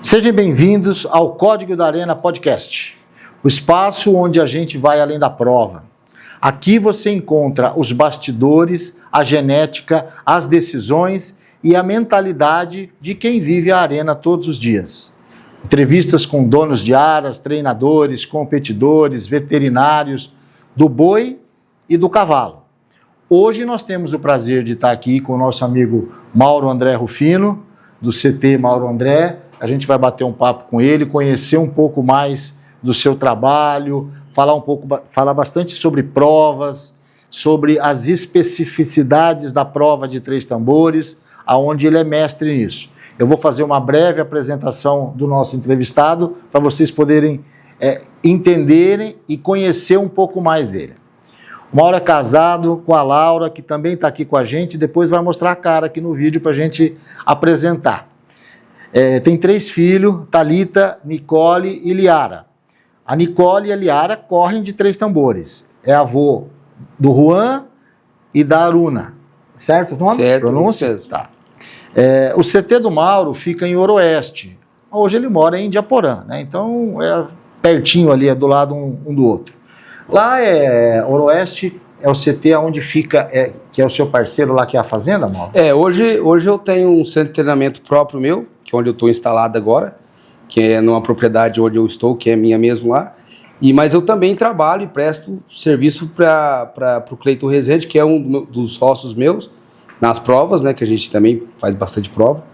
Sejam bem-vindos ao Código da Arena Podcast, o espaço onde a gente vai além da prova. Aqui você encontra os bastidores, a genética, as decisões e a mentalidade de quem vive a arena todos os dias. Entrevistas com donos de aras, treinadores, competidores, veterinários, do boi e do cavalo. Hoje nós temos o prazer de estar aqui com o nosso amigo Mauro André Rufino, do CT Mauro André. A gente vai bater um papo com ele, conhecer um pouco mais do seu trabalho, falar bastante sobre provas, sobre as especificidades da prova de 3 tambores, aonde ele é mestre nisso. Eu vou fazer uma breve apresentação do nosso entrevistado para vocês poderem entenderem e conhecer um pouco mais ele. O Mauro é casado com a Laura, que também está aqui com a gente, e depois vai mostrar a cara aqui no vídeo para a gente apresentar. Tem 3 filhos, Thalita, Nicole e Liara. A Nicole e a Liara correm de 3 tambores. É avô do Juan e da Aruna. Certo o nome? Certo. Pronúncia? Tá. O CT do Mauro fica em Oroeste. Hoje ele mora em Indiaporã, né? Então é pertinho ali, é do lado um do outro. Lá Oroeste é o CT onde fica, que é o seu parceiro lá, que é a Fazenda, Mauro? Hoje eu tenho um centro de treinamento próprio meu, que é onde eu estou instalado agora, que é numa propriedade onde eu estou, que é minha mesmo lá. Mas eu também trabalho e presto serviço para o Cleiton Rezende, que é um dos sócios meus, nas provas, né, que a gente também faz bastante prova.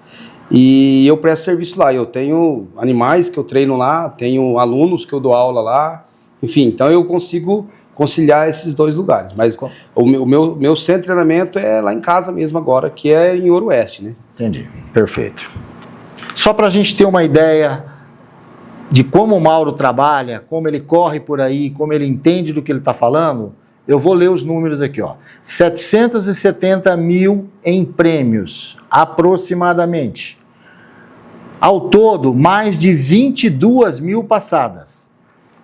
E eu presto serviço lá. Eu tenho animais que eu treino lá, tenho alunos que eu dou aula lá, enfim, então eu consigo conciliar esses 2 lugares. Mas o meu centro de treinamento é lá em casa mesmo agora, que é em Oroeste, né? Entendi, perfeito. Só para a gente ter uma ideia de como o Mauro trabalha, como ele corre por aí, como ele entende do que ele está falando, eu vou ler os números aqui, ó. 770 mil em prêmios, aproximadamente. Ao todo, mais de 22 mil passadas.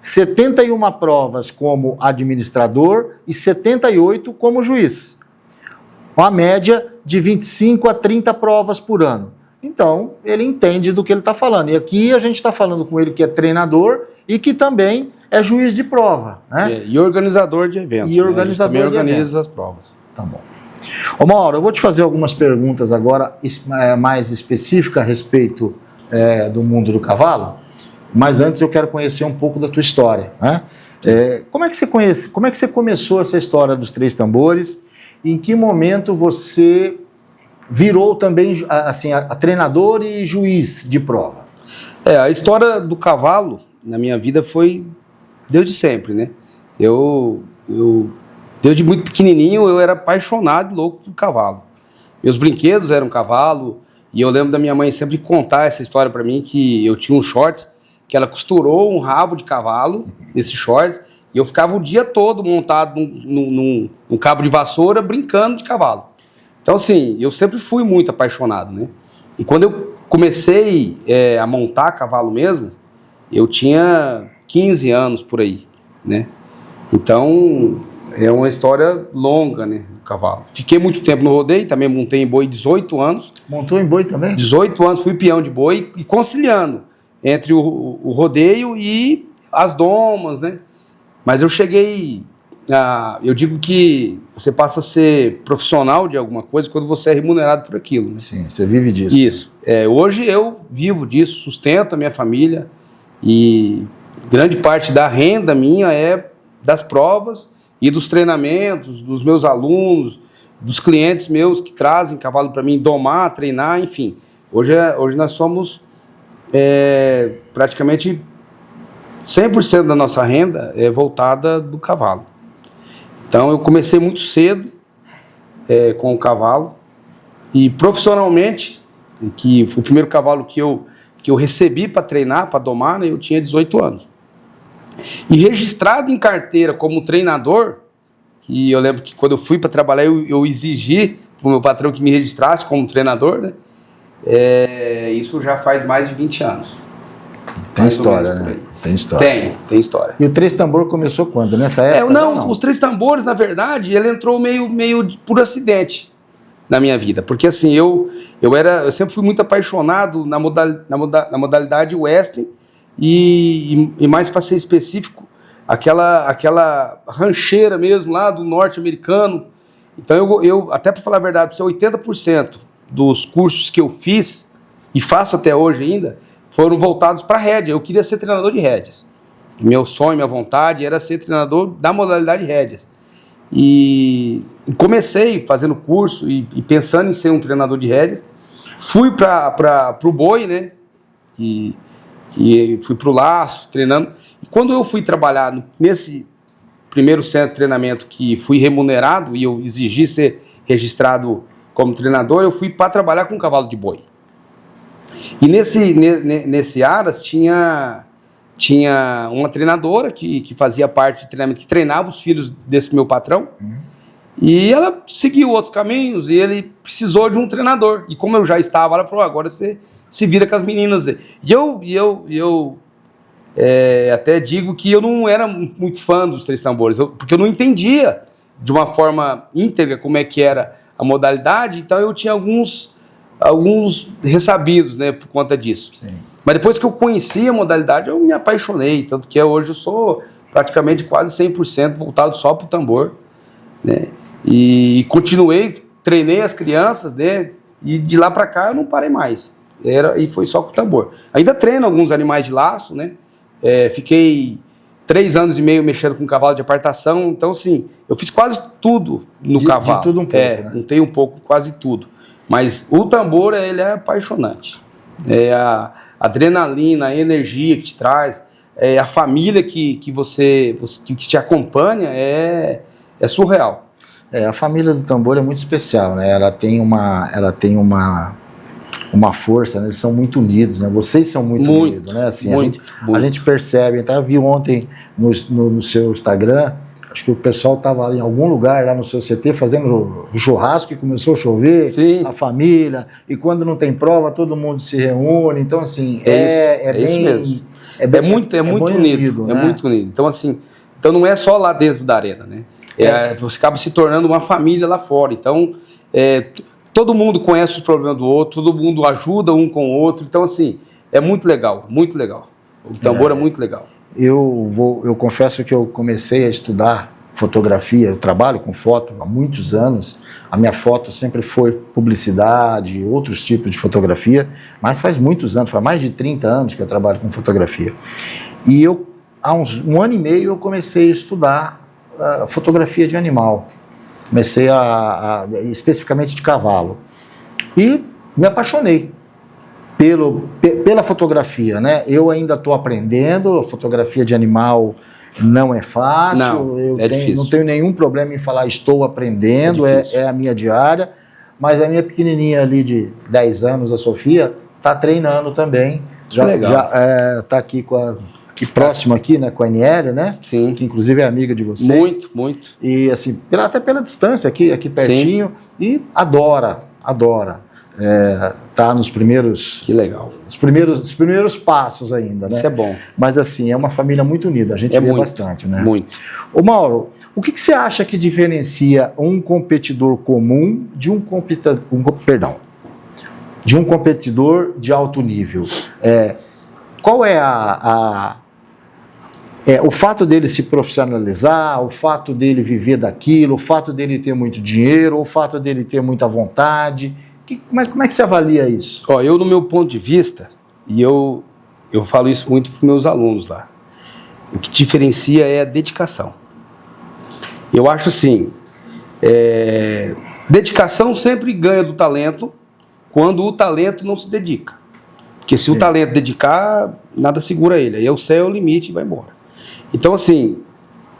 71 provas como administrador e 78 como juiz. Uma média de 25 a 30 provas por ano. Então, ele entende do que ele está falando. E aqui a gente está falando com ele que é treinador e que também é juiz de prova, né? E organizador de eventos. E organizador também de organiza eventos. As provas. Tá bom. Ô Mauro, eu vou te fazer algumas perguntas agora mais específicas a respeito do mundo do cavalo, mas antes eu quero conhecer um pouco da tua história, né? Como é que você começou essa história dos 3 tambores? Em que momento você virou também assim, a treinador e juiz de prova? A história do cavalo na minha vida foi desde sempre, né? Eu desde muito pequenininho eu era apaixonado e louco por cavalo. Meus brinquedos eram cavalo, e eu lembro da minha mãe sempre contar essa história para mim, que eu tinha um short que ela costurou um rabo de cavalo nesse short, e eu ficava o dia todo montado num cabo de vassoura brincando de cavalo. Então, assim, eu sempre fui muito apaixonado, né? E quando eu comecei a montar cavalo mesmo, eu tinha 15 anos por aí, né? Então, é uma história longa, né, do cavalo. Fiquei muito tempo no rodeio, também montei em boi 18 anos. Montou em boi também? 18 anos, fui peão de boi e conciliando entre o rodeio e as domas, né? Mas eu cheguei... eu digo que você passa a ser profissional de alguma coisa quando você é remunerado por aquilo, né? Sim, você vive disso. Isso. Hoje eu vivo disso, sustento a minha família, e grande parte da renda minha é das provas e dos treinamentos, dos meus alunos, dos clientes meus que trazem cavalo para mim domar, treinar, enfim. Hoje nós somos praticamente 100% da nossa renda é voltada do cavalo. Então eu comecei muito cedo com o cavalo, e profissionalmente, que foi o primeiro cavalo que eu recebi para treinar, para domar, né, eu tinha 18 anos. E registrado em carteira como treinador, que eu lembro que quando eu fui para trabalhar eu exigi para o meu patrão que me registrasse como treinador, né? Isso já faz mais de 20 anos. Tem história, né? Tem história. Tem história. E o 3 tambor começou quando? Nessa época? Não, os 3 tambores, na verdade, ele entrou meio por acidente. na minha vida. Porque assim, eu sempre fui muito apaixonado na modalidade wrestling e mais para ser específico, aquela rancheira mesmo lá do norte-americano. Então eu até para falar a verdade, 80% dos cursos que eu fiz e faço até hoje ainda foram voltados para rédea. Eu queria ser treinador de rédeas. Meu sonho, minha vontade era ser treinador da modalidade rédeas. E comecei fazendo curso e pensando em ser um treinador de rédeas. Fui para o boi, né? E fui para o laço, treinando. E quando eu fui trabalhar nesse primeiro centro de treinamento que fui remunerado e eu exigi ser registrado como treinador, eu fui para trabalhar com cavalo de boi. E nesse Aras tinha uma treinadora que fazia parte de treinamento, que treinava os filhos desse meu patrão. E ela seguiu outros caminhos e ele precisou de um treinador. E como eu já estava, ela falou, agora você se vira com as meninas. E eu até digo que eu não era muito fã dos Três Tambores, porque eu não entendia de uma forma íntegra como é que era a modalidade, então eu tinha alguns ressabidos, né, por conta disso. Sim. Mas depois que eu conheci a modalidade, eu me apaixonei, tanto que hoje eu sou praticamente quase 100% voltado só para o tambor, né, e continuei, treinei as crianças, né, e de lá para cá eu não parei mais, e foi só com o tambor. Ainda treino alguns animais de laço, né, fiquei 3 anos e meio mexendo com cavalo de apartação, então assim, eu fiz quase tudo no cavalo. De tudo um pouco, né? Montei um pouco, quase tudo. Mas o tambor, ele é apaixonante. É a adrenalina, a energia que te traz, a família que te acompanha é surreal. A família do tambor é muito especial, né? Ela tem uma força, né? Eles são muito unidos, né? Vocês são muito unidos, né? Assim, a gente percebe, tá? Eu vi ontem no seu Instagram, acho que o pessoal estava em algum lugar lá no seu CT fazendo churrasco e começou a chover. Sim. A família, e quando não tem prova, todo mundo se reúne. Então, assim, isso mesmo. É muito unido. Né? É muito unido. Então, assim, não é só lá dentro da arena, né? Você acaba se tornando uma família lá fora. Então, todo mundo conhece os problemas do outro, todo mundo ajuda um com o outro. Então, assim, é muito legal, muito legal. O tambor é muito legal. Eu confesso que eu comecei a estudar fotografia, eu trabalho com foto há muitos anos, a minha foto sempre foi publicidade, outros tipos de fotografia, mas faz muitos anos, faz mais de 30 anos que eu trabalho com fotografia. E há um ano e meio, eu comecei a estudar fotografia de animal, comecei especificamente de cavalo, e me apaixonei pela fotografia, né? Eu ainda estou aprendendo, a fotografia de animal não é fácil, difícil. Não tenho nenhum problema em falar estou aprendendo, é a minha diária, mas a minha pequenininha ali de 10 anos, a Sofia, está treinando também, já está aqui próximo aqui, né, com a Aniele, né? Sim. Que inclusive é amiga de vocês. Muito. E assim, até pela distância aqui pertinho. Sim. E adora. Tá nos primeiros... Que legal. Os primeiros passos ainda, né? Isso é bom. Mas assim, é uma família muito unida, a gente vê bastante, né? Muito. Ô Mauro, o que você acha que diferencia um competidor comum de um competidor de alto nível? Qual é o fato dele se profissionalizar, o fato dele viver daquilo, o fato dele ter muito dinheiro, o fato dele ter muita vontade? Como é que você avalia isso? Eu, no meu ponto de vista, e eu falo isso muito para os meus alunos lá, o que diferencia é a dedicação. Eu acho assim, dedicação sempre ganha do talento quando o talento não se dedica. Porque se o talento dedicar, nada segura ele. Aí o céu é o limite e vai embora. Então, assim,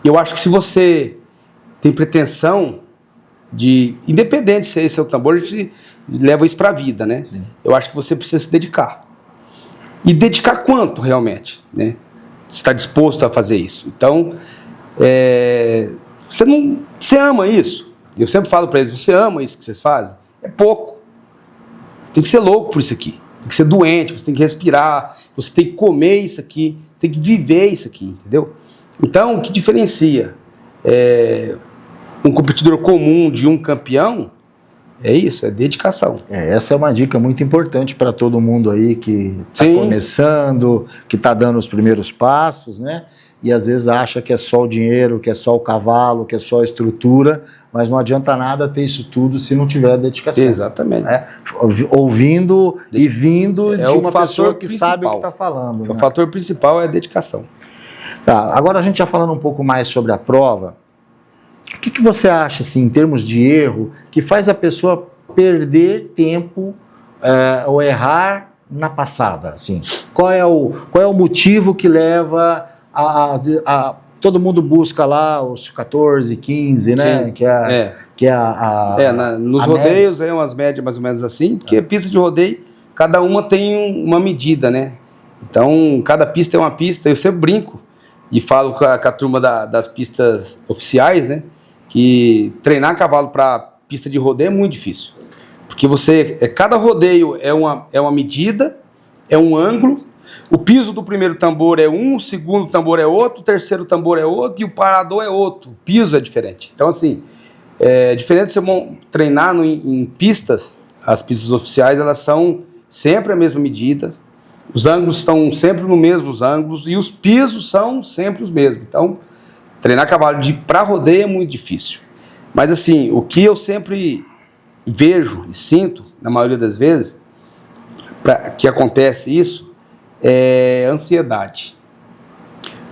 eu acho que se você tem pretensão de... Independente se esse é o tambor, a gente leva isso para a vida, né? Sim. Eu acho que você precisa se dedicar. E dedicar quanto, realmente, né? Você está disposto a fazer isso. Então, você ama isso. Eu sempre falo para eles, você ama isso que vocês fazem? É pouco. Tem que ser louco por isso aqui. Tem que ser doente, você tem que respirar, você tem que comer isso aqui, você tem que viver isso aqui, entendeu? Então, o que diferencia um competidor comum de um campeão É isso, é dedicação. Essa é uma dica muito importante para todo mundo aí que está começando, que está dando os primeiros passos, né? E às vezes acha que é só o dinheiro, que é só o cavalo, que é só a estrutura, mas não adianta nada ter isso tudo se não tiver dedicação. Exatamente. Ouvindo e vindo de uma pessoa que principal. sabe o que está falando. O fator principal é a dedicação. Tá, agora a gente já falando um pouco mais sobre a prova, o que você acha, assim, em termos de erro, que faz a pessoa perder tempo ou errar na passada? Assim? Qual é o motivo que leva todo mundo busca lá os 14, 15, né? Sim. Nos rodeios é umas médias mais ou menos assim, porque pista de rodeio, cada uma tem uma medida, né? Então, cada pista é uma pista. Eu sempre brinco e falo com a turma das pistas oficiais, né? Que treinar cavalo para pista de rodeio é muito difícil. Porque cada rodeio é uma medida, é um ângulo. O piso do primeiro tambor é um, o segundo tambor é outro, o terceiro tambor é outro e o parador é outro. O piso é diferente. Então, assim, é diferente você treinar em pistas. As pistas oficiais, elas são sempre a mesma medida. Os ângulos estão sempre nos mesmos ângulos e os pisos são sempre os mesmos. Então, treinar cavalo para rodeio é muito difícil. Mas, assim, o que eu sempre vejo e sinto, na maioria das vezes, que acontece isso, é ansiedade.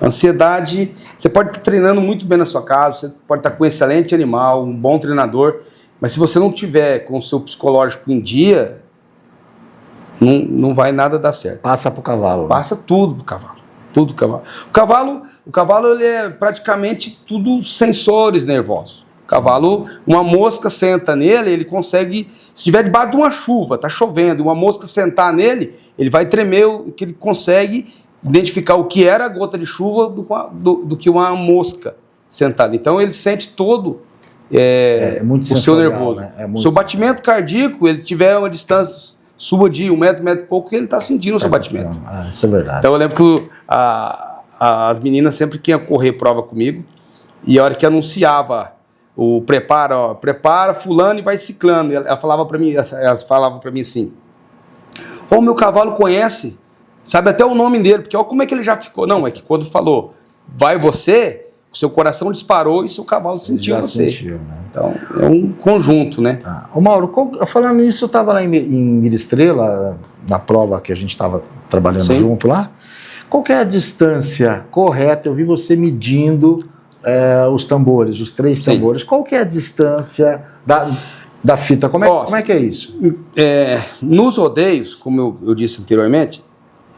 Ansiedade, você pode estar treinando muito bem na sua casa, você pode estar com um excelente animal, um bom treinador, mas se você não tiver com o seu psicológico em dia, não vai nada dar certo. Passa pro cavalo. Passa tudo pro cavalo. Tudo cavalo. O cavalo ele é praticamente tudo sensores nervosos. O cavalo, uma mosca senta nele, ele consegue, se estiver debaixo de uma chuva, está chovendo, uma mosca sentar nele, ele vai tremer, que ele consegue identificar o que era a gota de chuva do que uma mosca sentada. Então ele sente todo o seu nervoso. Né? Se o batimento cardíaco, ele tiver uma distância suba de 1 metro e pouco, ele está sentindo o seu batimento. Isso é verdade. Então eu lembro que as meninas sempre que iam correr prova comigo, e a hora que anunciava o prepara fulano e vai ciclando, elas falavam para mim assim, o meu cavalo conhece, sabe até o nome dele, porque olha como é que ele já ficou. Não, é que quando falou, vai você, o seu coração disparou e seu cavalo sentiu você. Sentiu, né? Então, é um conjunto, né? Ô Mauro, falando nisso, eu estava lá em Miraestrela, na prova que a gente estava trabalhando junto lá. Qual que é a distância correta? Eu vi você medindo os tambores, os 3 tambores. Qual que é a distância da fita? Como é que é isso? Nos rodeios, como eu disse anteriormente,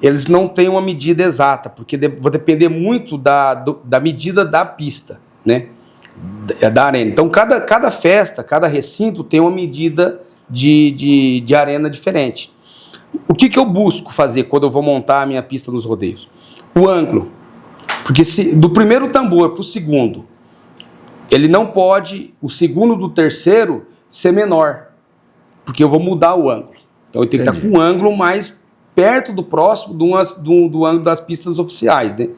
eles não têm uma medida exata, porque vai depender muito da medida da pista, né? Da arena. Então, cada festa, cada recinto tem uma medida de arena diferente. O que eu busco fazer quando eu vou montar a minha pista nos rodeios? O ângulo. Porque do primeiro tambor para o segundo, ele não pode, o segundo do terceiro, ser menor, porque eu vou mudar o ângulo. Então, eu tenho que estar com um ângulo mais perto do próximo do ângulo das pistas oficiais, né?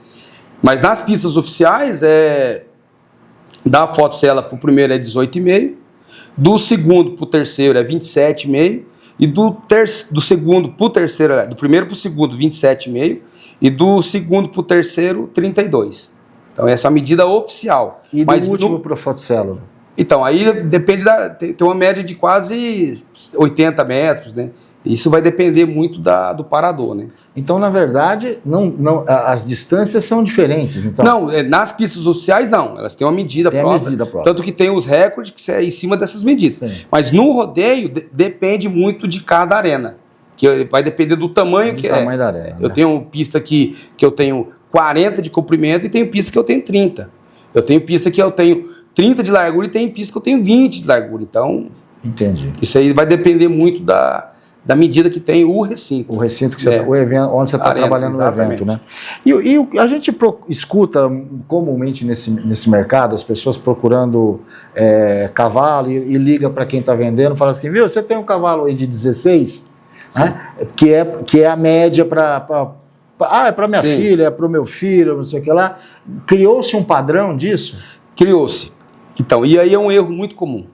Mas nas pistas oficiais, da fotocela para o primeiro é 18,5, do segundo para o terceiro é 27,5, e do segundo para o terceiro, do primeiro para o segundo, 27,5, e do segundo para o terceiro, 32. Então, essa é a medida oficial. E do último para a fotocélula? Então, aí depende tem uma média de quase 80 metros, né? Isso vai depender muito do parador, né? Então, na verdade, as distâncias são diferentes. Então. Não, nas pistas oficiais não. Elas têm uma medida própria. Tanto que tem os recordes que é em cima dessas medidas. Sim. Mas no rodeio depende muito de cada arena. Que vai depender do tamanho tamanho da arena. Eu tenho pista que eu tenho 40 de comprimento e tenho pista que eu tenho 30. Eu tenho pista que eu tenho 30 de largura e tenho pista que eu tenho 20 de largura. Então, entendi. Isso aí vai depender muito da medida que tem o recinto. O recinto que o evento, onde você está trabalhando no evento, né? E a gente escuta comumente nesse mercado as pessoas procurando cavalo e liga para quem está vendendo, fala assim, viu, você tem um cavalo aí de 16, né? que é a média para é para minha filha, é para o meu filho, não sei o que lá. Criou-se um padrão disso? Criou-se. Então, e aí é um erro muito comum.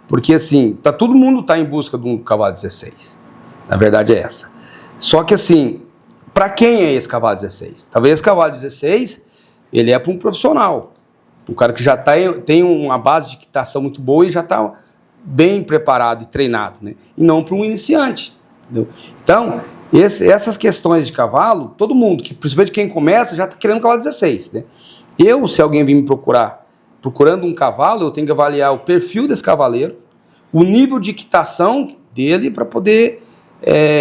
Porque assim, todo mundo tá em busca de um cavalo 16. Na verdade é essa. Só que assim, para quem é esse cavalo 16? Talvez esse cavalo 16, ele é para um profissional. Um cara que já tem uma base de equitação muito boa e já está bem preparado e treinado, né? E não para um iniciante. Entendeu? Então, essas questões de cavalo, todo mundo, principalmente quem começa, já está querendo um cavalo 16. Né? Se alguém vir me procurando um cavalo, eu tenho que avaliar o perfil desse cavaleiro, o nível de equitação dele para poder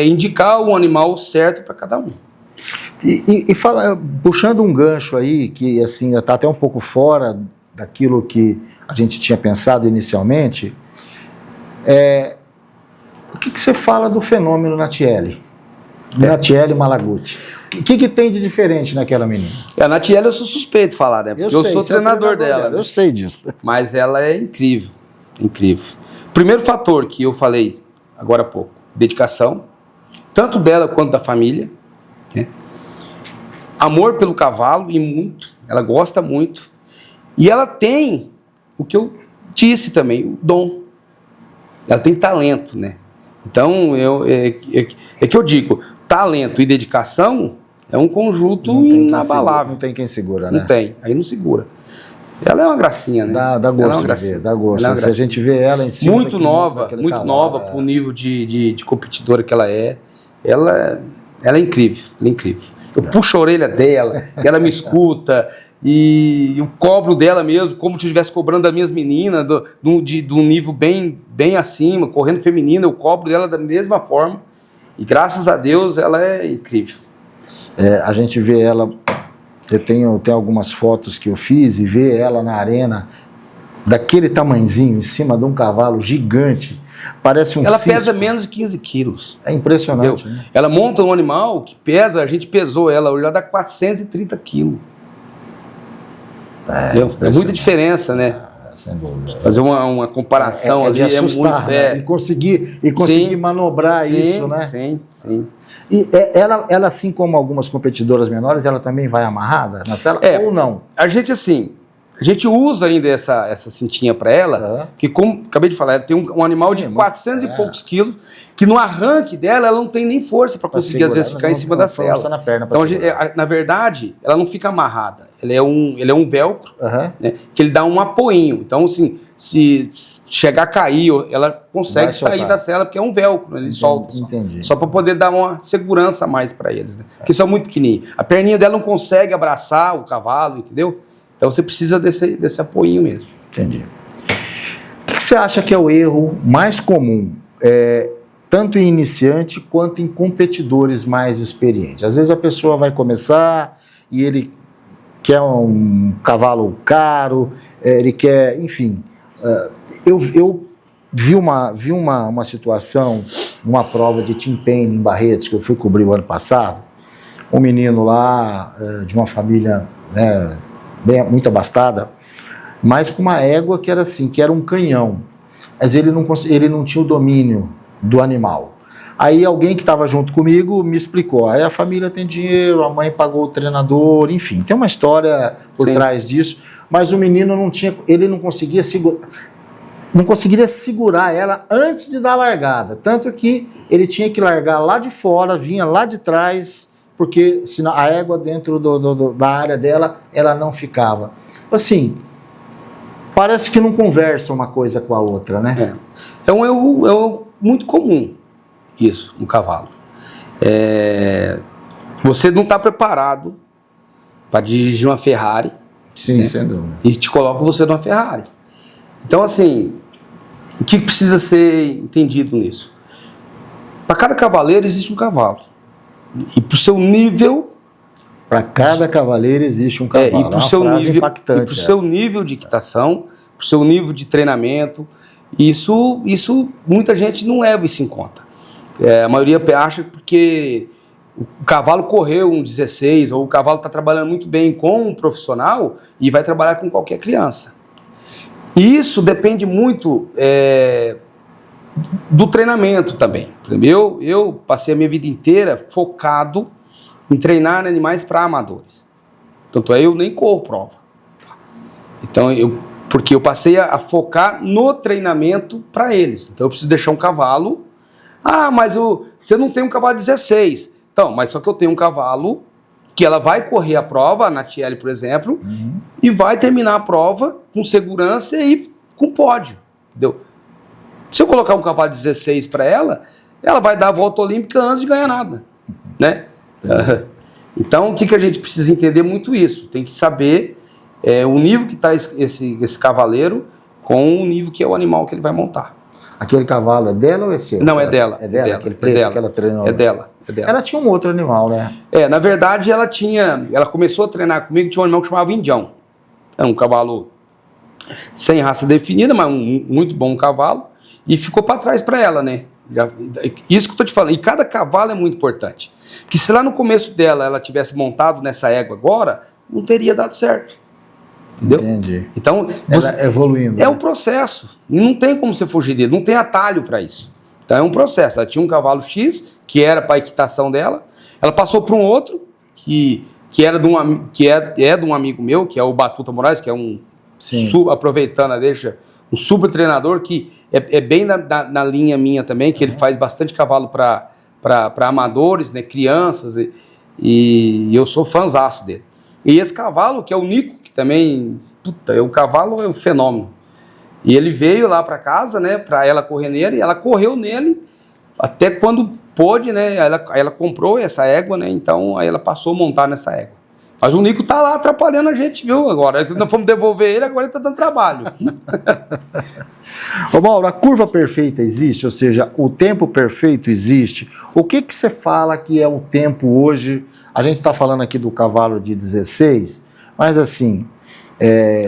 indicar o animal certo para cada um. Puxando um gancho aí, que assim está até um pouco fora daquilo que a gente tinha pensado inicialmente, o que você fala do fenômeno Natiele? Natiele Malaguti. O que tem de diferente naquela menina? A Natiele eu sou suspeito de falar, né? Porque eu sou treinador dela. Eu sei disso. Mas ela é incrível, incrível. Primeiro fator que eu falei agora há pouco, dedicação, tanto dela quanto da família, né? Amor pelo cavalo e muito, ela gosta muito. E ela tem o que eu disse também, o dom. Ela tem talento, né? Então, que eu digo, talento e dedicação é um conjunto inabalável. Não tem quem segura, né? Não tem, aí não segura. Ela é uma gracinha, né? Dá gosto de ver, dá gosto. Se a gente vê ela em cima... Muito nova pro nível de competidora que ela é. Ela é incrível, Eu puxo a orelha dela, ela me escuta, e eu cobro dela mesmo, como se eu estivesse cobrando das minhas meninas, de um nível bem acima, correndo feminino, eu cobro dela da mesma forma. E graças a Deus ela é incrível. A gente vê ela, eu tenho algumas fotos que eu fiz, e ver ela na arena, daquele tamanzinho, em cima de um cavalo gigante, parece um Ela cisco. pesa menos de 15 quilos. É impressionante. Né? Ela monta um animal que pesa, a gente pesou ela, hoje já dá 430 quilos. É muita diferença, né? Sem dúvida. Fazer uma comparação ali é muito... né? E conseguir manobrar isso, né? Sim. E ela, assim como algumas competidoras menores, ela também vai amarrada na sela ou não? A gente usa ainda essa cintinha para ela, que como acabei de falar, ela tem um animal de 400 e poucos quilos, que no arranque dela, ela não tem nem força para conseguir, às vezes, ficar em cima da sela. Na perna então, na verdade, ela não fica amarrada. Ele é um velcro, né, que ele dá um apoinho. Então, assim, se chegar a cair, ela consegue sair da sela, porque é um velcro, ele solta. Só para poder dar uma segurança a mais para eles, né? Porque são muito pequenininhos. A perninha dela não consegue abraçar o cavalo, entendeu? Então você precisa desse apoio mesmo. Entendi. O que você acha que é o erro mais comum, tanto em iniciante quanto em competidores mais experientes? Às vezes a pessoa vai começar e ele quer um cavalo caro, ele quer, enfim. Eu vi uma situação, uma prova de Tim Payne em Barretos, que eu fui cobrir o ano passado. Um menino lá, de uma família, né, muito abastada, mas com uma égua que era assim, que era um canhão. Mas ele não tinha o domínio do animal. Aí alguém que estava junto comigo me explicou, aí a família tem dinheiro, a mãe pagou o treinador, enfim, tem uma história por trás disso, mas o menino não conseguia segurar ela antes de dar a largada, tanto que ele tinha que largar lá de fora, vinha lá de trás, porque senão a égua dentro da área dela, ela não ficava. Assim, parece que não conversa uma coisa com a outra, né? É um erro muito comum, isso, no cavalo. Você não está preparado para dirigir uma Ferrari. Sim, né? sem dúvida. E te coloca você numa Ferrari. Então, assim, o que precisa ser entendido nisso? Para cada cavaleiro existe um cavalo. E para o seu nível... Para cada cavaleiro existe um cavalo. E para o seu nível de equitação, para o seu nível de treinamento, isso muita gente não leva isso em conta. A maioria acha porque o cavalo correu um 16, ou o cavalo está trabalhando muito bem com um profissional e vai trabalhar com qualquer criança. E isso depende muito do treinamento também. Eu passei a minha vida inteira focado em treinar animais para amadores. Tanto eu nem corro prova. Então eu Porque eu passei a focar no treinamento para eles. Então eu preciso deixar um cavalo. Ah, mas você não tem um cavalo 16. Então, mas só que eu tenho um cavalo que ela vai correr a prova, a Natiele, por exemplo, e vai terminar a prova com segurança e com pódio. Entendeu? Se eu colocar um cavalo 16 para ela, ela vai dar a volta olímpica antes de ganhar nada. Né? Então, o que a gente precisa entender muito isso? Tem que saber o nível que está esse cavaleiro com o nível que é o animal que ele vai montar. Aquele cavalo é dela ou é seu? Não, é dela. É dela, aquele preto que ela treinou? É dela. Ela tinha um outro animal, né? Na verdade, ela começou a treinar comigo, tinha um animal que chamava Indião. Era um cavalo sem raça definida, mas muito bom cavalo, e ficou para trás para ela, né? Isso que eu estou te falando, e cada cavalo é muito importante. Porque se lá no começo dela ela tivesse montado nessa égua agora, não teria dado certo. Entendeu? Entendi. Então, ela evoluindo. É um processo. E não tem como você fugir dele, não tem atalho para isso. Então é um processo. Ela tinha um cavalo X, que era para a equitação dela. Ela passou para um outro, que é de um amigo meu, que é o Batuta Moraes, que é aproveitando a deixa, um super treinador, que é bem na linha minha também, que ele faz bastante cavalo para amadores, né, crianças, e eu sou fãzaço dele. E esse cavalo, que é o Nico, que também, o cavalo é um fenômeno. E ele veio lá para casa, né, para ela correr nele, e ela correu nele até quando pôde, né, ela comprou essa égua, né, então aí ela passou a montar nessa égua. Mas o Nico tá lá atrapalhando a gente, viu, agora. Nós fomos devolver ele, agora ele tá dando trabalho. Ô Mauro, a curva perfeita existe? Ou seja, o tempo perfeito existe? O que você fala que é o tempo hoje? A gente está falando aqui do cavalo de 16, mas assim,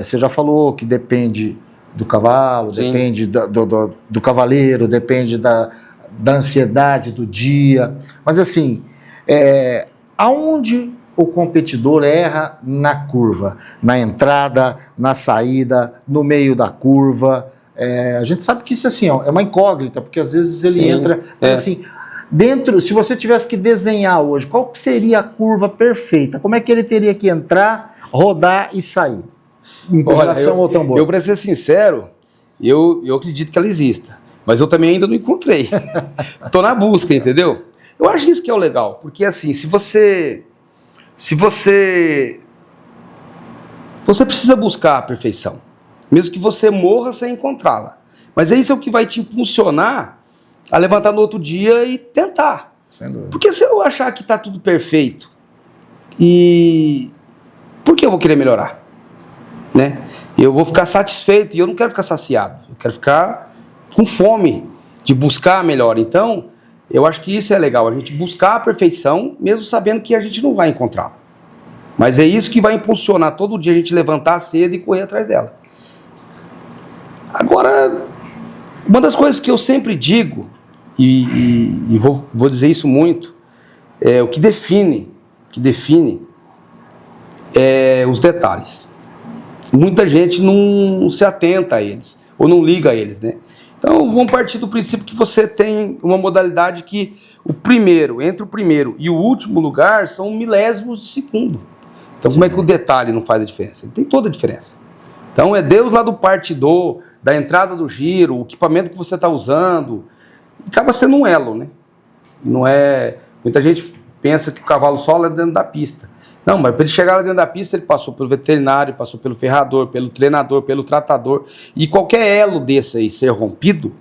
você já falou que depende do cavalo, Sim. Depende do cavaleiro, depende da ansiedade do dia. Mas assim, aonde o competidor erra na curva? Na entrada, na saída, no meio da curva? A gente sabe que isso assim, é uma incógnita, porque às vezes ele entra... Mas, assim, dentro, se você tivesse que desenhar hoje, qual que seria a curva perfeita? Como é que ele teria que entrar, rodar e sair? Em relação ao tambor. Eu, para ser sincero, eu acredito que ela exista. Mas eu também ainda não encontrei. Tô na busca, entendeu? Eu acho que isso que é o legal. Porque assim, você precisa buscar a perfeição. Mesmo que você morra sem encontrá-la. Mas isso é o que vai te impulsionar a levantar no outro dia e tentar. Sem dúvida. Porque se eu achar que está tudo perfeito, por que eu vou querer melhorar? Né? Eu vou ficar satisfeito e eu não quero ficar saciado. Eu quero ficar com fome de buscar a melhora. Então, eu acho que isso é legal, a gente buscar a perfeição, mesmo sabendo que a gente não vai encontrá-la. Mas é isso que vai impulsionar todo dia a gente levantar cedo e correr atrás dela. Agora, uma das coisas que eu sempre digo, e vou dizer isso muito, o que define os detalhes. Muita gente não se atenta a eles, ou não liga a eles, né? Então, vamos partir do princípio que você tem uma modalidade que entre o primeiro e o último lugar são milésimos de segundo. Então, como é que o detalhe não faz a diferença? Ele tem toda a diferença. Então, é Deus lá do partidor, da entrada do giro, o equipamento que você está usando, acaba sendo um elo, né? Não é... Muita gente pensa que o cavalo solo é dentro da pista. Não, mas para ele chegar lá dentro da pista, ele passou pelo veterinário, passou pelo ferrador, pelo treinador, pelo tratador. E qualquer elo desse aí ser rompido,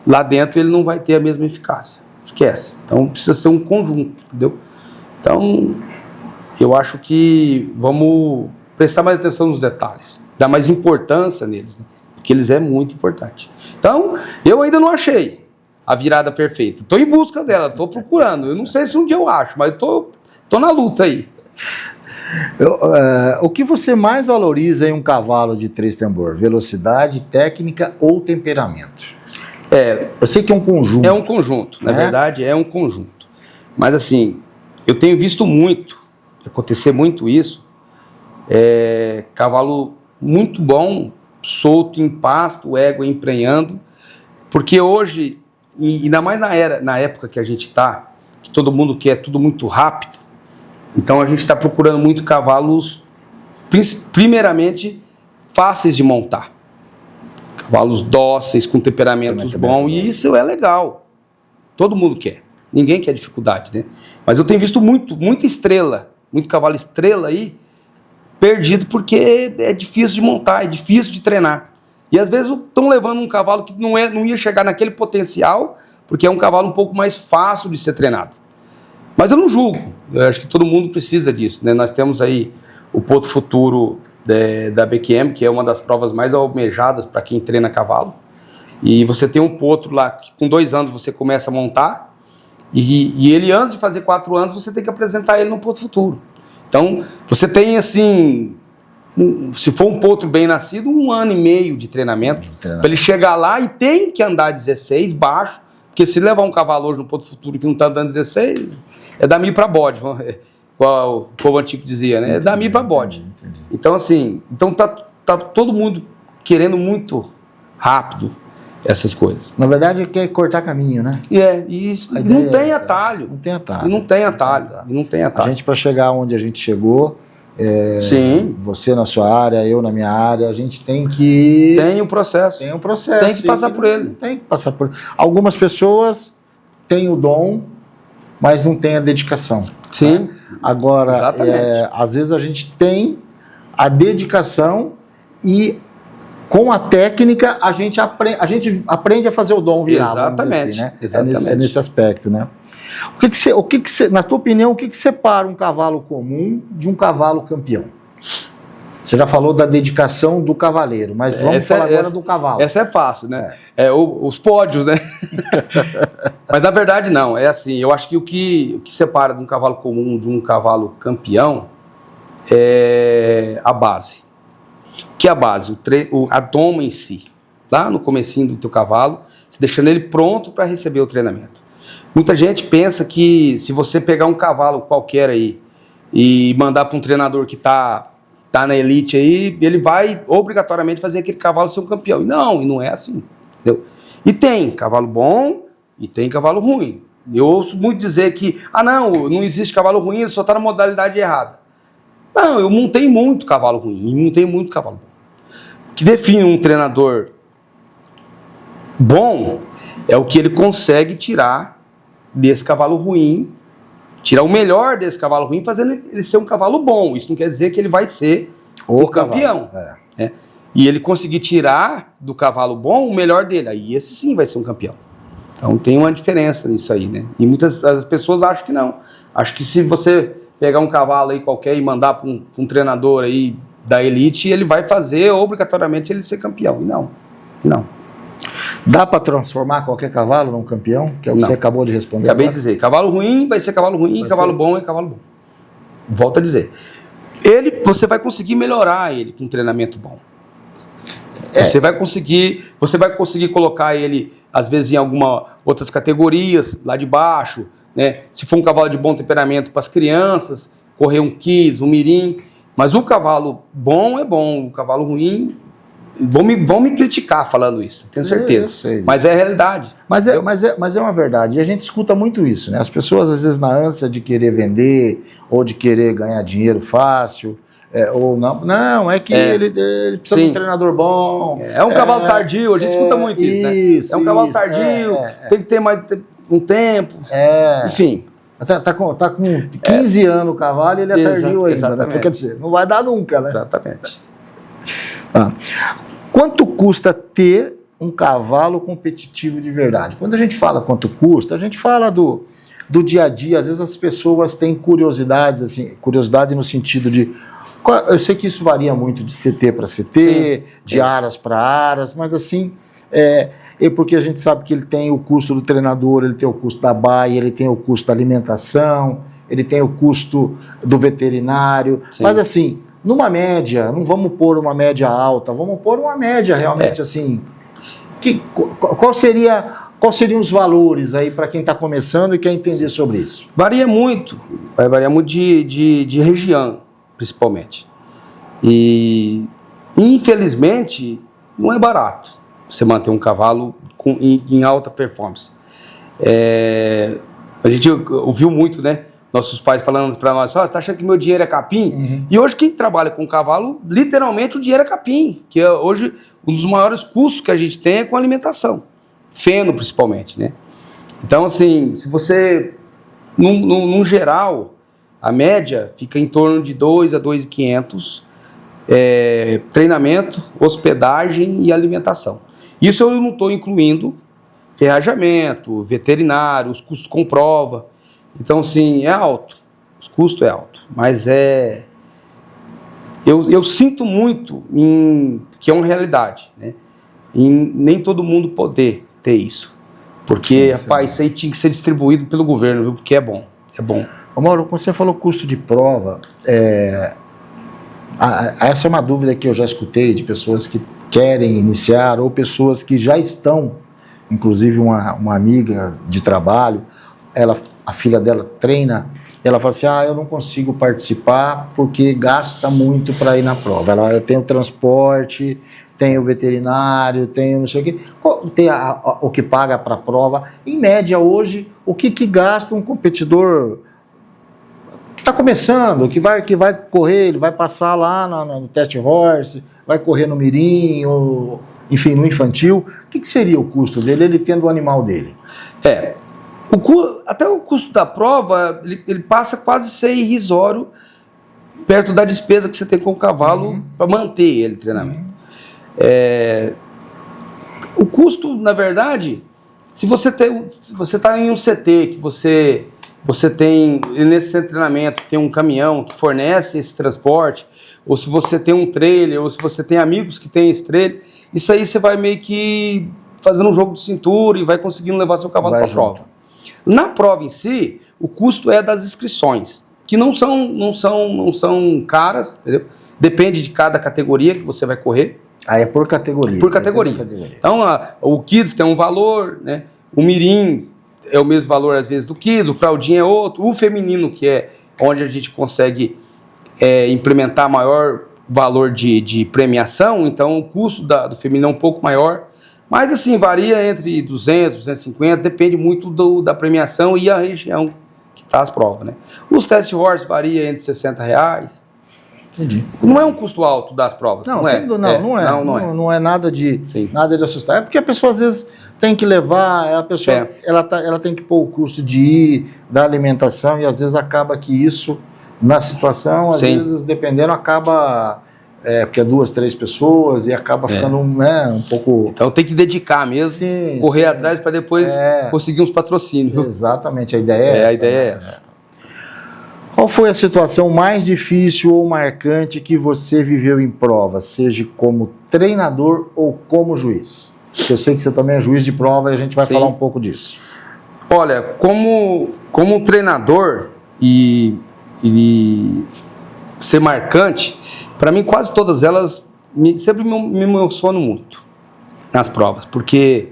lá dentro ele não vai ter a mesma eficácia. Esquece. Então precisa ser um conjunto, entendeu? Então, eu acho que vamos prestar mais atenção nos detalhes, dar mais importância neles, né? Porque eles é muito importante. Então, eu ainda não achei a virada perfeita. Estou em busca dela, estou procurando. Eu não sei se um dia eu acho, mas estou na luta aí. O que você mais valoriza em um cavalo de 3 tambor? Velocidade, técnica ou temperamento? Eu sei que é um conjunto. É um conjunto, na verdade é um conjunto. Mas assim, eu tenho visto acontecer muito isso, cavalo muito bom, solto em pasto, égua emprenhando, porque hoje, e ainda mais na época que a gente está, que todo mundo quer tudo muito rápido, então a gente está procurando muito cavalos, primeiramente, fáceis de montar. Cavalos dóceis, com temperamentos bons, e isso é legal. Todo mundo quer. Ninguém quer dificuldade, né? Mas eu tenho visto muita estrela, muito cavalo estrela aí, perdido porque é difícil de montar, é difícil de treinar. E às vezes estão levando um cavalo que não ia chegar naquele potencial, porque é um cavalo um pouco mais fácil de ser treinado. Mas eu não julgo, eu acho que todo mundo precisa disso, né? Nós temos aí o Potro Futuro da BQM, que é uma das provas mais almejadas para quem treina cavalo. E você tem um potro lá que com 2 anos você começa a montar, e ele, antes de fazer 4 anos, você tem que apresentar ele no Potro Futuro. Então, você tem, assim, se for um potro bem nascido, 1 ano e meio de treinamento, para ele chegar lá, e tem que andar 16, baixo, porque se levar um cavalo hoje no Potro Futuro que não está andando 16, é da milho para bode, igual o povo antigo dizia, né? É da milho para bode. Então, assim, tá todo mundo querendo muito rápido essas coisas. Na verdade, quer cortar caminho, né? E isso não tem atalho. Não tem atalho. Não tem atalho. Não tem atalho. A gente, para chegar onde a gente chegou, sim, você na sua área, eu na minha área, a gente tem que... Tem um processo. Tem um processo. Tem que passar por ele. Tem que passar por... Algumas pessoas têm o dom, mas não têm a dedicação. Sim. Né? Agora, às vezes a gente tem a dedicação e com a técnica a gente aprende a fazer o dom virar. Exatamente. Assim, né? Exatamente. É nesse aspecto, né? Na tua opinião, o que separa um cavalo comum de um cavalo campeão? Você já falou da dedicação do cavaleiro, mas vamos falar agora do cavalo. Essa é fácil, né? Os pódios, né? Mas na verdade não, é assim, eu acho que o que separa de um cavalo comum de um cavalo campeão é a base. O que é a base? A doma em si. Lá no comecinho do teu cavalo, você deixando ele pronto para receber o treinamento. Muita gente pensa que se você pegar um cavalo qualquer aí e mandar para um treinador que tá na elite aí, ele vai obrigatoriamente fazer aquele cavalo ser um campeão. E não é assim. Entendeu? E tem cavalo bom e tem cavalo ruim. Eu ouço muito dizer que, não existe cavalo ruim, ele só está na modalidade errada. Não, eu montei muito cavalo ruim e montei muito cavalo bom. O que define um treinador bom é o que ele consegue tirar desse cavalo ruim, tirar o melhor desse cavalo ruim, fazendo ele ser um cavalo bom. Isso não quer dizer que ele vai ser o campeão. Né? E ele conseguir tirar do cavalo bom o melhor dele. Aí esse sim vai ser um campeão. Então tem uma diferença nisso aí, né? E muitas das pessoas acham que não. Acho que se você pegar um cavalo aí qualquer e mandar para um treinador aí da elite, ele vai fazer obrigatoriamente ele ser campeão. E não. Dá para transformar qualquer cavalo num campeão? Que é o que você acabou de responder. Acabei de dizer. Cavalo ruim vai ser cavalo ruim, cavalo bom é cavalo bom. Volto a dizer. Você vai conseguir melhorar ele com um treinamento bom. Você vai conseguir colocar ele, às vezes, em outras categorias, lá de baixo, né? Se for um cavalo de bom temperamento para as crianças, correr um kids, um mirim. Mas o cavalo bom é bom, o cavalo ruim... Vão me criticar falando isso, tenho certeza. Eu sei. Mas é a realidade. Mas é uma verdade. E a gente escuta muito isso, né? As pessoas, às vezes, na ânsia de querer vender ou de querer ganhar dinheiro fácil, ou não. Não, é que ele precisa de um treinador bom. É um cavalo tardio, a gente escuta muito isso, né? É um cavalo tardio, tem que ter mais um tempo. Enfim. Tá com 15 anos o cavalo e ele é tardio ainda. Né? Quer dizer, não vai dar nunca, né? Exatamente. Quanto custa ter um cavalo competitivo de verdade? Quando a gente fala quanto custa, a gente fala do dia a dia. Às vezes as pessoas têm curiosidades, assim, curiosidade no sentido de... Eu sei que isso varia muito de CT para CT, de aras para aras, mas assim, porque a gente sabe que ele tem o custo do treinador, ele tem o custo da baia, ele tem o custo da alimentação, ele tem o custo do veterinário, mas assim... Numa média, não vamos pôr uma média alta, vamos pôr uma média realmente assim. Qual seriam os valores aí para quem está começando e quer entender sobre isso? Varia muito, vai variar muito de região, principalmente. E, infelizmente, não é barato você manter um cavalo em alta performance. A gente ouviu muito, né? nossos pais falando para nós, você tá achando que meu dinheiro é capim? Uhum. E hoje quem trabalha com cavalo, literalmente o dinheiro é capim, que é hoje um dos maiores custos que a gente tem é com alimentação, feno principalmente, né? Então, assim, se você, num geral, a média fica em torno de 2 a 2.500, treinamento, hospedagem e alimentação. Isso eu não estou incluindo ferrajamento, veterinário, os custos com prova. Então, assim, é alto, os custos é alto, mas eu sinto muito que é uma realidade, né? Em nem todo mundo poder ter isso. Porque, sim, rapaz, isso aí tinha que ser distribuído pelo governo, viu? Porque é bom, é bom. Ô Mauro, quando você falou custo de prova, essa é uma dúvida que eu já escutei de pessoas que querem iniciar ou pessoas que já estão, inclusive uma amiga de trabalho, a filha dela treina, ela fala assim, eu não consigo participar porque gasta muito para ir na prova. Ela tem o transporte, tem o veterinário, tem não sei o quê, tem o que paga para a prova. Em média, hoje, o que gasta um competidor que está começando, que vai correr, ele vai passar lá no test horse, vai correr no mirim, ou, enfim, no infantil, o que seria o custo dele, ele tendo o animal dele? Até o custo da prova, ele passa quase a ser irrisório perto da despesa que você tem com o cavalo para manter ele treinamento. O custo, na verdade, se você está em um CT, que você tem, nesse centro de treinamento, tem um caminhão que fornece esse transporte, ou se você tem um trailer, ou se você tem amigos que têm esse trailer, isso aí você vai meio que fazendo um jogo de cintura e vai conseguindo levar seu cavalo para a prova. Na prova em si, o custo é das inscrições, que não são caras, entendeu? Depende de cada categoria que você vai correr. É por categoria. Por categoria. Então, o Kids tem um valor, né? O Mirim é o mesmo valor, às vezes, do Kids, o Fraldinha é outro, o feminino, que é onde a gente consegue implementar maior valor de premiação, então o custo do feminino é um pouco maior. Mas, assim, varia entre 200, 250, depende muito da premiação e a região que está as provas, né? Os test horse varia entre R$60. Entendi. Não é um custo alto das provas, não é? Não é nada de assustar. É porque a pessoa, às vezes, tem que levar, ela tem que pôr o custo de ir, da alimentação, e às vezes acaba que isso, na situação, às vezes, dependendo, acaba... porque é 2, 3 pessoas e acaba ficando um pouco... Então tem que dedicar mesmo, correr atrás para depois conseguir uns patrocínios. Exatamente, a ideia é essa. A ideia é essa. Qual foi a situação mais difícil ou marcante que você viveu em prova, seja como treinador ou como juiz? Eu sei que você também é juiz de prova e a gente vai falar um pouco disso. Olha, como treinador e ser marcante... Para mim, quase todas elas sempre me emocionam muito nas provas, porque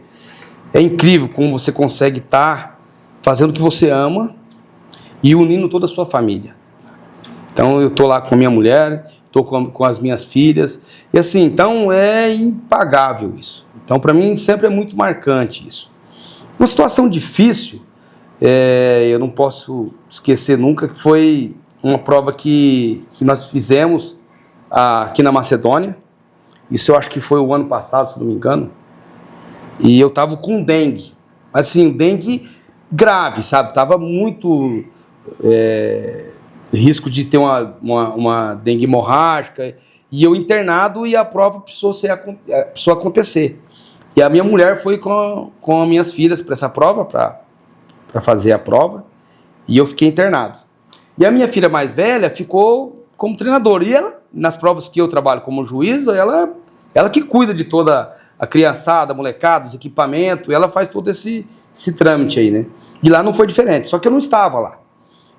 é incrível como você consegue estar fazendo o que você ama e unindo toda a sua família. Então, eu estou lá com a minha mulher, estou com as minhas filhas, e assim, então é impagável isso. Então, para mim, sempre é muito marcante isso. Uma situação difícil, eu não posso esquecer nunca, que foi uma prova que nós fizemos aqui na Macedônia. Isso eu acho que foi o ano passado, se não me engano. E eu tava com dengue. Assim, dengue grave, sabe? Tava muito risco de ter uma dengue hemorrágica. E eu internado e a prova precisou acontecer. E a minha mulher foi com as minhas filhas para essa prova, para fazer a prova. E eu fiquei internado. E a minha filha mais velha ficou como treinadora. E ela, nas provas que eu trabalho como juiz, ela que cuida de toda a criançada, a molecada, os equipamentos, ela faz todo esse trâmite aí, né? E lá não foi diferente, só que eu não estava lá.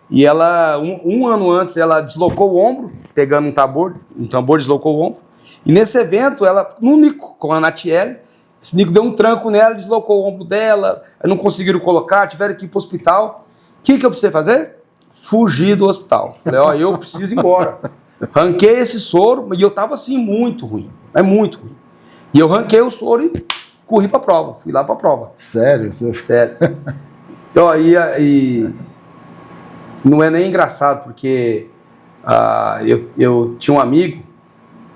E ela, um ano antes, ela deslocou o ombro, pegando um tambor deslocou o ombro. E nesse evento, ela, no Nico, com a Natiele, esse Nico deu um tranco nela, deslocou o ombro dela, não conseguiram colocar, tiveram que ir para o hospital. O que eu precisei fazer? Fugir do hospital. Falei, eu preciso ir embora. Ranquei esse soro, e eu tava assim, muito ruim. Muito ruim. E eu ranquei o soro e corri pra prova. Fui lá pra prova. Sério? Sério. Então, não é nem engraçado, porque eu tinha um amigo,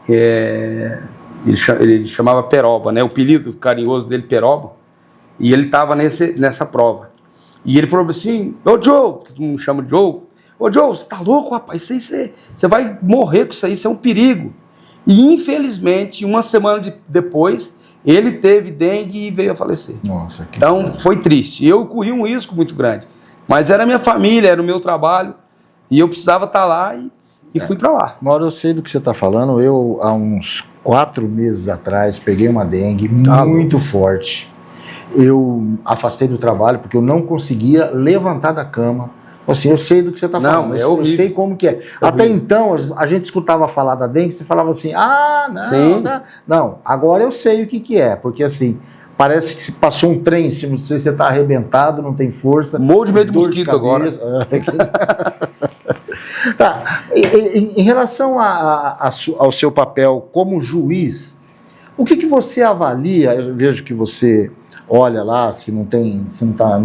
ele chamava Peroba, né? O apelido carinhoso dele, Peroba, e ele estava nessa prova. E ele falou assim, ô Joe, que todo mundo chama de Joe, ô Joe, você tá louco, rapaz? Isso aí, você vai morrer com isso é um perigo. E infelizmente, uma semana depois, ele teve dengue e veio a falecer. Nossa, então foi triste. Eu corri um risco muito grande. Mas era a minha família, era o meu trabalho, e eu precisava estar lá e fui para lá. Mauro, eu sei do que você está falando. Eu, há uns 4 meses atrás, peguei uma dengue muito forte. Eu afastei do trabalho porque eu não conseguia levantar da cama. Assim, eu sei do que você está falando, eu sei como que é. Até então, a gente escutava falar da dengue, você falava assim, não, agora eu sei o que é, porque assim, parece que se passou um trem em cima, você está arrebentado, não tem força. Morro de medo de mosquito agora. Tá. Em relação ao seu papel como juiz, o que você avalia? Eu vejo que você olha lá se não está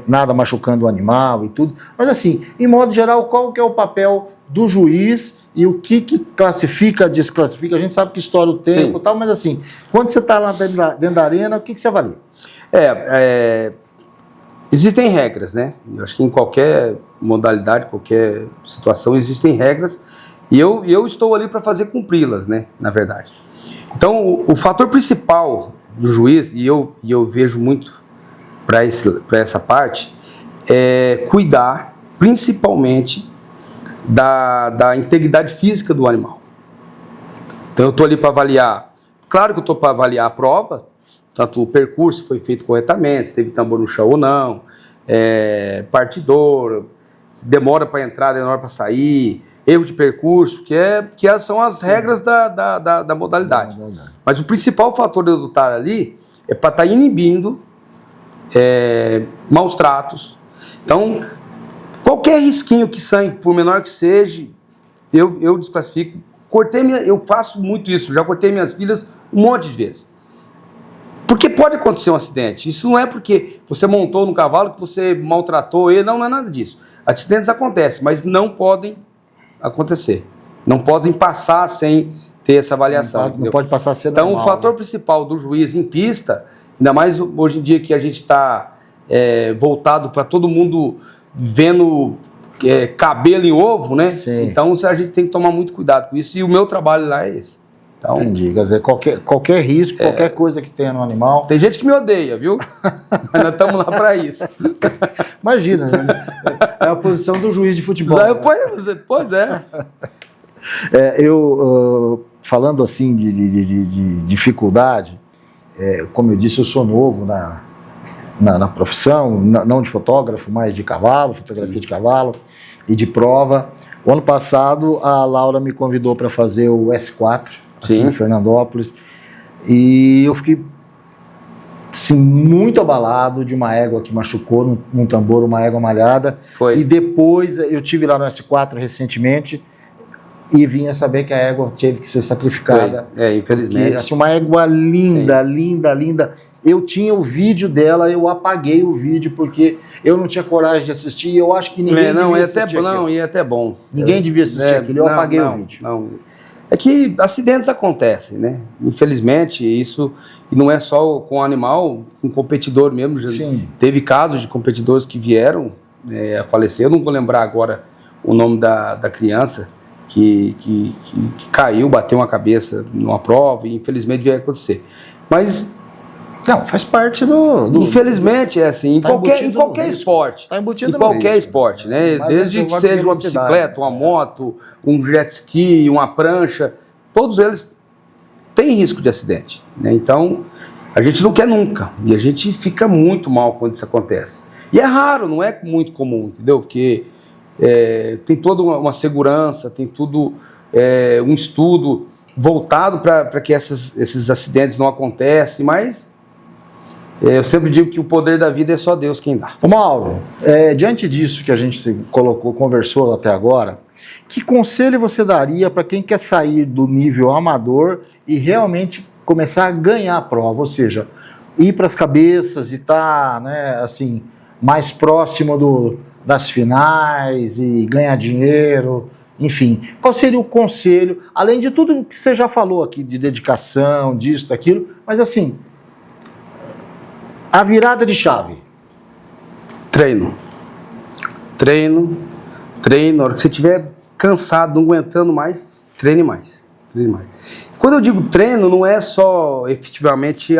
nada machucando o animal e tudo, mas assim, em modo geral, qual que é o papel do juiz e o que classifica, desclassifica? A gente sabe que estoura o tempo e tal, mas assim, quando você está lá dentro da arena, o que você avalia? Existem regras, né? Eu acho que em qualquer modalidade, qualquer situação, existem regras e eu estou ali para fazer cumpri-las, né? Na verdade. Então, o fator principal do juiz, e eu vejo muito para essa parte, é cuidar principalmente da integridade física do animal. Então eu estou ali para avaliar, claro que eu estou para avaliar a prova, tanto o percurso foi feito corretamente, se teve tambor no chão ou não, partidor, demora para entrar, demora para sair, erro de percurso, que são as regras da modalidade. Mas o principal fator de eu estar ali é para estar inibindo maus tratos. Então, qualquer risquinho que sangue, por menor que seja, eu desclassifico. Eu faço muito isso, já cortei minhas filhas um monte de vezes. Porque pode acontecer um acidente. Isso não é porque você montou no cavalo que você maltratou ele, não é nada disso. Acidentes acontecem, mas não podem acontecer. Não podem passar sem ter essa avaliação. Não pode passar a ser então, normal, o fator principal do juiz em pista, ainda mais hoje em dia que a gente está voltado para todo mundo vendo cabelo em ovo, né? Sim. Então, a gente tem que tomar muito cuidado com isso. E o meu trabalho lá é esse. Então, entendi. Quer dizer, qualquer risco, qualquer coisa que tenha no animal... Tem gente que me odeia, viu? Mas nós estamos lá para isso. Imagina, né? É a posição do juiz de futebol. Pois é. Falando assim de dificuldade, como eu disse, eu sou novo na profissão, não de fotógrafo, mas de cavalo, fotografia de cavalo e de prova. O ano passado, a Laura me convidou para fazer o S4, aqui em Fernandópolis, e eu fiquei assim, muito abalado de uma égua que machucou num tambor, uma égua malhada. Foi. E depois, eu tive lá no S4 recentemente, e vim a saber que a égua teve que ser sacrificada. Infelizmente. Porque, assim, uma égua linda, linda, linda. Eu tinha o vídeo dela, eu apaguei o vídeo porque eu não tinha coragem de assistir e eu acho que ninguém devia assistir aquilo. E é até bom. Ninguém devia assistir aquilo, eu apaguei o vídeo. Não. É que acidentes acontecem, né? Infelizmente, isso não é só com animal, com competidor mesmo. Sim. Teve casos de competidores que vieram a falecer. Eu não vou lembrar agora o nome da criança que caiu, bateu uma cabeça numa prova e infelizmente veio acontecer. Mas não, faz parte do... Infelizmente é assim, em qualquer esporte. Tá embutido em qualquer esporte, né? Desde que seja uma bicicleta, uma moto, um jet ski, uma prancha, todos eles têm risco de acidente, né? Então, a gente não quer nunca. E a gente fica muito mal quando isso acontece. E é raro, não é muito comum, entendeu? Porque tem toda uma segurança, tem tudo um estudo voltado para que esses acidentes não acontecem, mas... eu sempre digo que o poder da vida é só Deus quem dá. Ô Mauro, diante disso que a gente conversou até agora, que conselho você daria para quem quer sair do nível amador e realmente começar a ganhar a prova? Ou seja, ir para as cabeças e estar, né, assim, mais próximo das finais e ganhar dinheiro, enfim. Qual seria o conselho, além de tudo que você já falou aqui, de dedicação, disso, daquilo, mas assim, a virada de chave? Treino. Treino. Na hora que você estiver cansado, não aguentando mais, treine mais. Quando eu digo treino, não é só efetivamente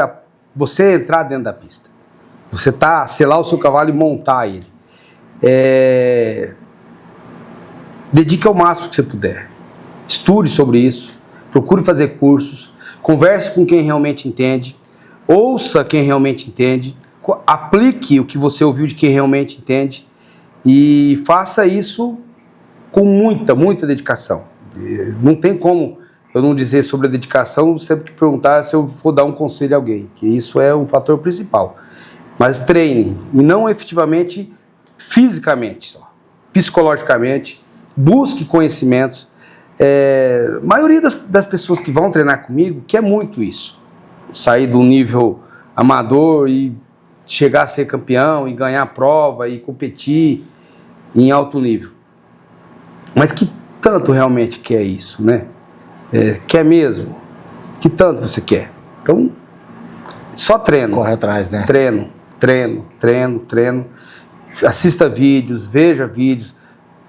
você entrar dentro da pista. Você selar o seu cavalo e montar ele. Dedique ao máximo que você puder. Estude sobre isso. Procure fazer cursos. Converse com quem realmente entende. Ouça quem realmente entende. Aplique o que você ouviu de quem realmente entende. E faça isso com muita dedicação. Não tem como eu não dizer sobre a dedicação sempre que perguntar se eu for dar um conselho a alguém, que isso é um fator principal. Mas treine, e não efetivamente fisicamente só, psicologicamente, busque conhecimentos. A maioria das pessoas que vão treinar comigo quer muito isso, sair do nível amador e chegar a ser campeão e ganhar a prova e competir em alto nível. Mas que tanto realmente quer isso, né? Quer mesmo? Que tanto você quer? Então, só treino. Corre atrás, né? Treino. Assista vídeos, veja vídeos,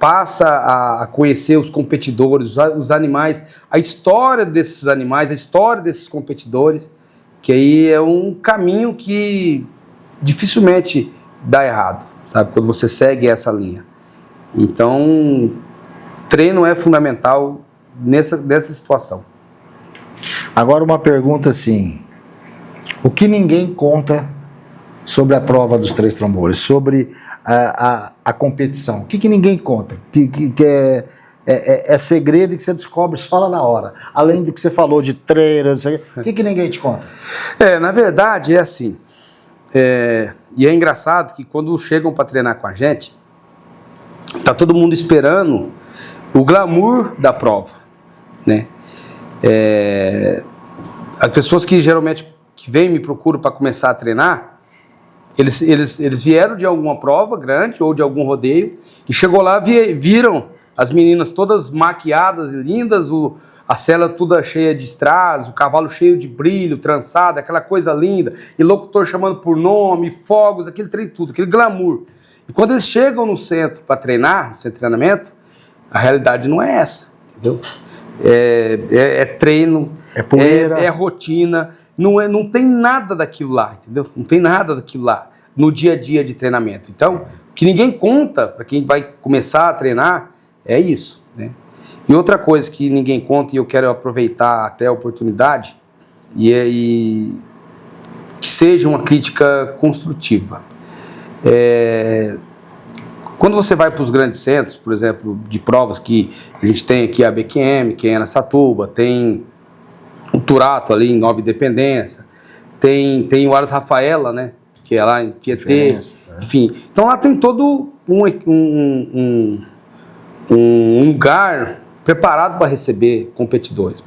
passa a conhecer os competidores, os animais, a história desses animais, a história desses competidores, que aí é um caminho que dificilmente dá errado, sabe? Quando você segue essa linha. Então, treino é fundamental nessa situação. Agora uma pergunta assim, o que ninguém conta sobre a prova dos 3 tambores, sobre a competição? O que ninguém conta? Que é segredo que você descobre só lá na hora, além do que você falou de treino, o que ninguém te conta? Na verdade é assim, e é engraçado que quando chegam para treinar com a gente, tá todo mundo esperando o glamour da prova, né? As pessoas que geralmente vêm me procuram para começar a treinar, eles vieram de alguma prova grande ou de algum rodeio e chegou lá, viram as meninas todas maquiadas e lindas, a sela toda cheia de strass, o cavalo cheio de brilho, trançado, aquela coisa linda, e locutor chamando por nome, fogos, aquele trem tudo, aquele glamour. E quando eles chegam no centro para treinar, no centro de treinamento, a realidade não é essa, entendeu? É treino, é poeira, é rotina, não tem nada daquilo lá, entendeu? Não tem nada daquilo lá no dia a dia de treinamento. Então, o que ninguém conta para quem vai começar a treinar é isso, né? E outra coisa que ninguém conta, e eu quero aproveitar até a oportunidade, e que seja uma crítica construtiva. Quando você vai para os grandes centros, por exemplo, de provas que a gente tem aqui a BQM, que é em Araçatuba, tem o Turato ali em Nova Independência, tem o Aras Rafaela, né, que é lá em Tietê, enfim. Então lá tem todo um lugar preparado para receber competidores,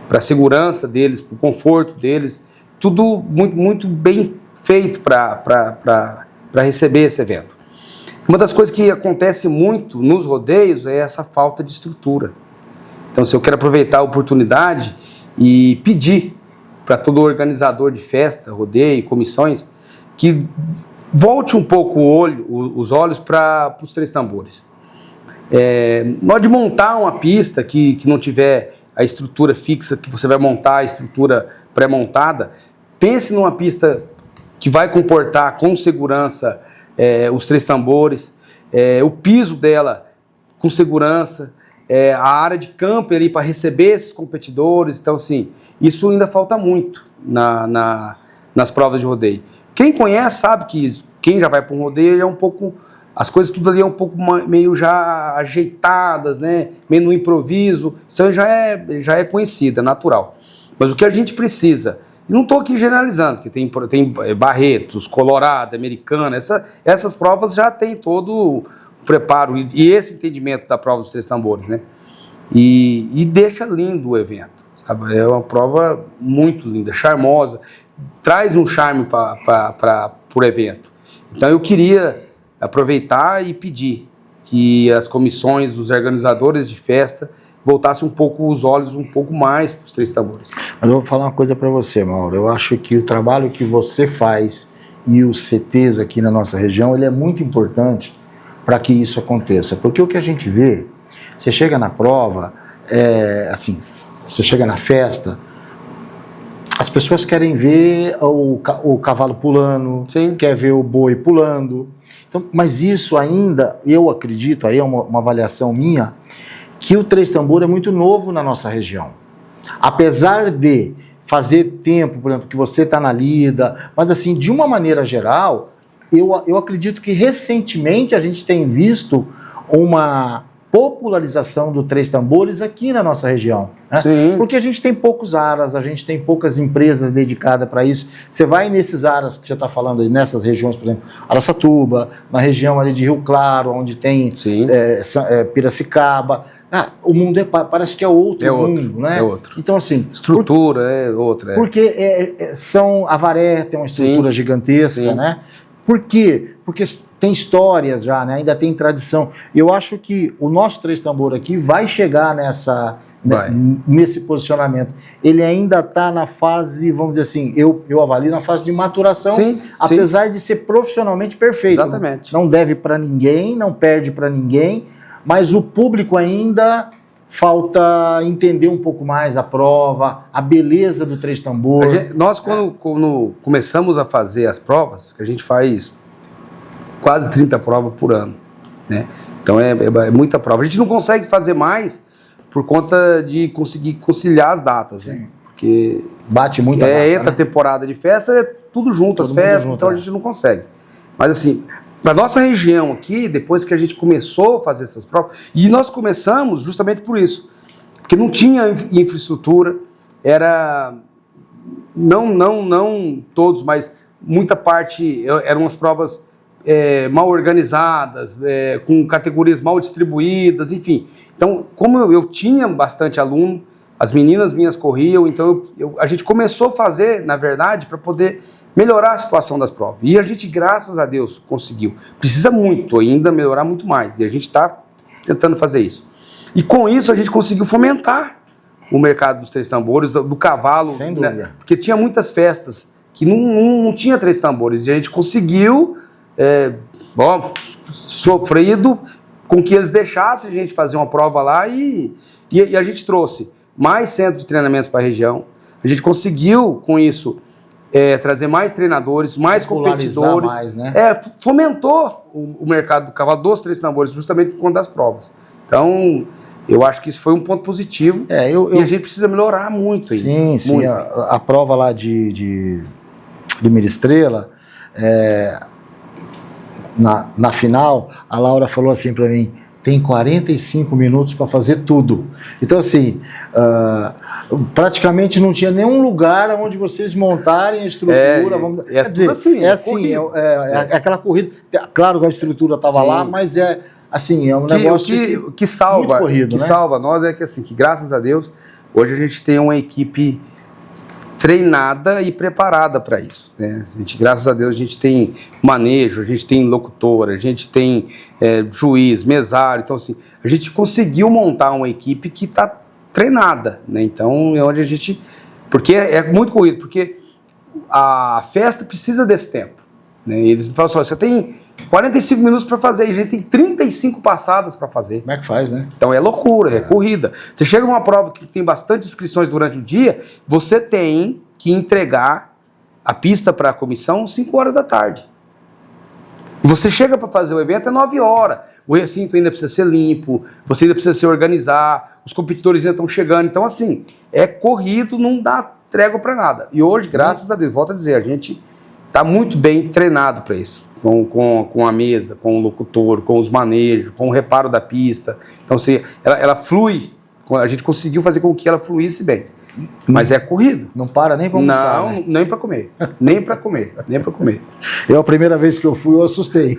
para a segurança deles, para o conforto deles, tudo muito bem feito para receber esse evento. Uma das coisas que acontece muito nos rodeios é essa falta de estrutura. Então, se eu quero aproveitar a oportunidade e pedir para todo organizador de festa, rodeio, comissões, que volte um pouco os olhos para os 3 tambores. Na hora de montar uma pista que não tiver a estrutura fixa, que você vai montar a estrutura pré-montada, pense numa pista que vai comportar com segurança os 3 tambores, o piso dela com segurança, a área de campo ali para receber esses competidores. Então, assim, isso ainda falta muito nas provas de rodeio. Quem conhece sabe que quem já vai para um rodeio é um pouco... As coisas tudo ali é um pouco meio já ajeitadas, né? Meio no improviso. Isso já é conhecido, é natural. Mas o que a gente precisa... E não estou aqui generalizando, porque tem Barretos, Colorado, Americana, essas provas já tem todo o preparo e esse entendimento da prova dos 3 tambores, né? E deixa lindo o evento, sabe? É uma prova muito linda, charmosa, traz um charme para o evento. Então eu queria aproveitar e pedir que as comissões dos organizadores de festa voltassem um pouco os olhos um pouco mais para os Três Tambores. Mas eu vou falar uma coisa para você, Mauro. Eu acho que o trabalho que você faz e os CTs aqui na nossa região, ele é muito importante para que isso aconteça. Porque o que a gente vê, você chega na prova, assim, você chega na festa, as pessoas querem ver o cavalo pulando, Sim. quer ver o boi pulando. Então, mas isso ainda, eu acredito, aí é uma avaliação minha, que o Três Tambor é muito novo na nossa região. Apesar de fazer tempo, por exemplo, que você está na lida, mas assim, de uma maneira geral, eu acredito que recentemente a gente tem visto uma popularização do Três Tambores aqui na nossa região. Né? Sim. Porque a gente tem poucos aras, a gente tem poucas empresas dedicadas para isso. Você vai nesses aras que você está falando aí, nessas regiões, por exemplo, Araçatuba, na região ali de Rio Claro, onde tem Piracicaba. O mundo parece que é outro mundo, né? É outro. Então, assim... Estrutura é outra. Porque Avaré tem uma estrutura gigantesca, Sim. né? Por quê? Porque tem histórias já, né? Ainda tem tradição. Eu acho que o nosso Três Tambor aqui vai chegar nesse posicionamento. Ele ainda está na fase, vamos dizer assim, eu avalio na fase de maturação, sim, apesar de ser profissionalmente perfeito. Exatamente. Não deve para ninguém, não perde para ninguém, mas o público ainda falta entender um pouco mais a prova, a beleza do Três Tambor. Nós, quando começamos a fazer as provas, que a gente faz quase 30 provas por ano, né? Então é muita prova. A gente não consegue fazer mais por conta de conseguir conciliar as datas, né? Porque bate muita data, entra a temporada de festa, é tudo junto, as festas, então a gente não consegue. Mas assim, para nossa região aqui, depois que a gente começou a fazer essas provas, e nós começamos justamente por isso, porque não tinha infraestrutura, não todos, mas muita parte eram as provas mal organizadas, com categorias mal distribuídas, enfim. Então, como eu tinha bastante aluno, as meninas minhas corriam, então a gente começou a fazer, na verdade, para poder melhorar a situação das provas. E a gente, graças a Deus, conseguiu. Precisa muito ainda melhorar muito mais, e a gente está tentando fazer isso. E com isso a gente conseguiu fomentar o mercado dos Três Tambores, do cavalo. Sem dúvida. Né? Porque tinha muitas festas que não tinha Três Tambores, e a gente conseguiu, sofrido, com que eles deixassem a gente fazer uma prova lá, e a gente trouxe mais centros de treinamentos para a região. A gente conseguiu, com isso, trazer mais treinadores, mais competidores. Mais, né? Fomentou o mercado do cavalo dos Três Tambores, justamente por conta das provas. Então, eu acho que isso foi um ponto positivo, e a gente precisa melhorar muito ainda. Sim, muito. A prova lá de Mira Estrela, na final, a Laura falou assim para mim, tem 45 minutos para fazer tudo. Então, assim, praticamente não tinha nenhum lugar onde vocês montarem a estrutura. Quer dizer, assim, aquela corrida. Claro que a estrutura estava lá, mas é um negócio que salva, muito corrido, que né? salva nós que graças a Deus, hoje a gente tem uma equipe treinada e preparada para isso, né? Graças a Deus, a gente tem manejo, a gente tem locutor, a gente tem juiz, mesário. Então, assim, a gente conseguiu montar uma equipe que está treinada, né? Então, é onde a gente... Porque é muito corrido, porque a festa precisa desse tempo, né? E eles falam assim, você tem 45 minutos para fazer, e a gente tem 35 passadas para fazer. Como é que faz, né? Então é loucura, é corrida. Você chega numa prova que tem bastante inscrições durante o dia, você tem que entregar a pista para a comissão 5 horas da tarde. E você chega para fazer o evento 9 horas. O recinto ainda precisa ser limpo, você ainda precisa se organizar, os competidores ainda estão chegando. Então, assim, é corrido, não dá trégua para nada. E hoje, graças a Deus, volto a dizer, a gente está muito bem treinado para isso, com a mesa, com o locutor, com os manejos, com o reparo da pista. Então, assim, ela flui, a gente conseguiu fazer com que ela fluísse bem. Mas é corrido. Não para nem para almoçar. Não, né? Nem para comer. Nem para comer. Nem para comer. A primeira vez que eu fui, eu assustei.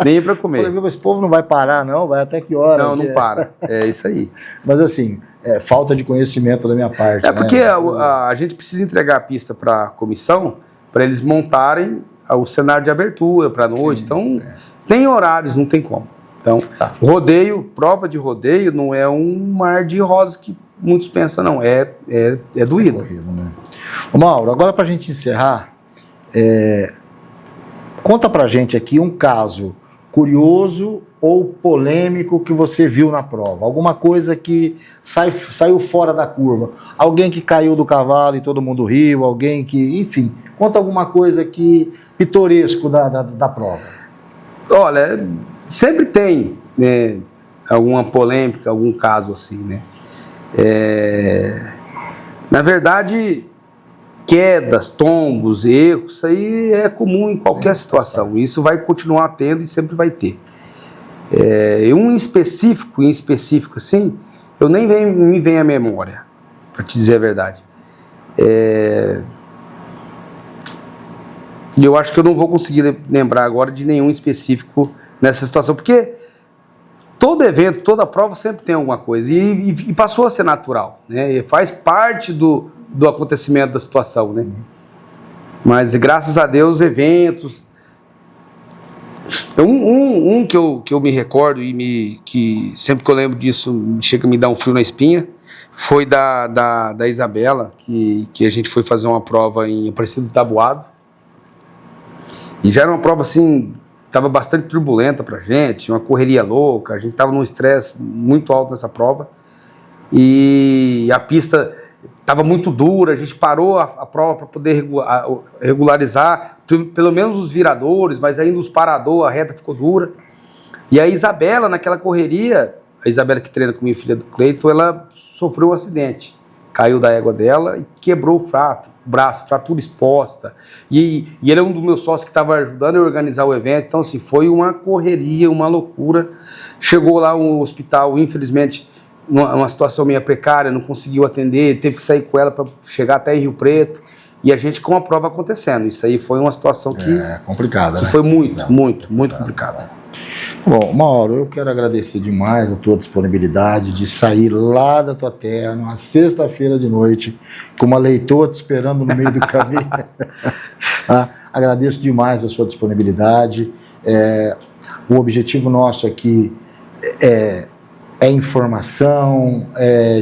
Nem para comer. Falei, esse povo não vai parar, não? Vai até que hora? Não para. É isso aí. Mas assim, falta de conhecimento da minha parte. Porque a gente precisa entregar a pista para a comissão, para eles montarem o cenário de abertura para a noite. Então, tem horários, não tem como. Então, rodeio, prova de rodeio não é um mar de rosas que muitos pensam, não. É doído. Corrido, né? Ô, Mauro, agora para a gente encerrar, conta pra gente aqui um caso curioso ou polêmico que você viu na prova. Alguma coisa que saiu fora da curva. Alguém que caiu do cavalo e todo mundo riu, alguém que... Enfim, conta alguma coisa pitoresco da prova. Olha, sempre tem, né, alguma polêmica, algum caso assim, né? Na verdade, quedas, tombos, erros, isso aí é comum em qualquer situação. Isso vai continuar tendo e sempre vai ter. Em específico assim, eu nem me vem à memória, para te dizer a verdade. Eu acho que eu não vou conseguir lembrar agora de nenhum específico nessa situação, porque todo evento, toda prova sempre tem alguma coisa, e passou a ser natural, né? E faz parte do acontecimento da situação, né? Mas graças a Deus, eventos... que eu me recordo que sempre que eu lembro disso chega a me dar um frio na espinha, foi da Isabela, que a gente foi fazer uma prova em Aparecido do Taboado, e já era uma prova assim, estava bastante turbulenta pra gente, uma correria louca, a gente estava num estresse muito alto nessa prova, e a pista estava muito dura, a gente parou a prova para poder regularizar, pelo menos os viradores, mas ainda os paradores, a reta ficou dura. E a Isabela, naquela correria, a Isabela que treina com minha filha do Cleiton, ela sofreu um acidente. Caiu da égua dela e quebrou o braço, fratura exposta. E ele é um dos meus sócios que estava ajudando a organizar o evento. Então, assim, foi uma correria, uma loucura. Chegou lá no hospital, infelizmente, numa situação meio precária, não conseguiu atender, teve que sair com ela para chegar até em Rio Preto, e a gente com a prova acontecendo. Isso aí foi uma situação complicada, que né? foi muito complicada. Bom, Mauro, eu quero agradecer demais a tua disponibilidade de sair lá da tua terra numa sexta-feira de noite com uma leitoa te esperando no meio do caminho. Tá? Agradeço demais a sua disponibilidade. O objetivo nosso aqui é informação,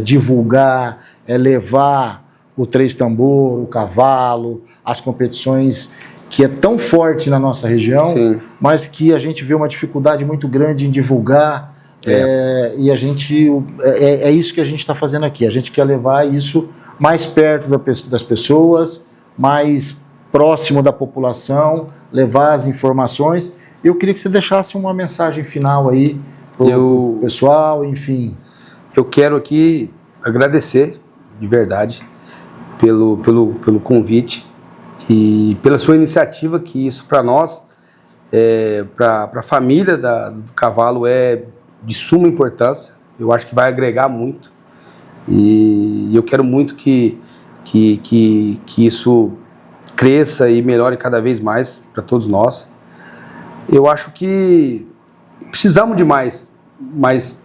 divulgar, levar o três tambor, o cavalo, as competições que é tão forte na nossa região, sim, mas que a gente vê uma dificuldade muito grande em divulgar, e a gente é isso que a gente está fazendo aqui. A gente quer levar isso mais perto das pessoas, mais próximo da população, levar as informações. Eu queria que você deixasse uma mensagem final aí pro pessoal, enfim. Eu quero aqui agradecer, de verdade, pelo convite e pela sua iniciativa, que isso para nós, para a família do cavalo, é de suma importância. Eu acho que vai agregar muito, e eu quero muito que isso cresça e melhore cada vez mais para todos nós. Eu acho que precisamos de mais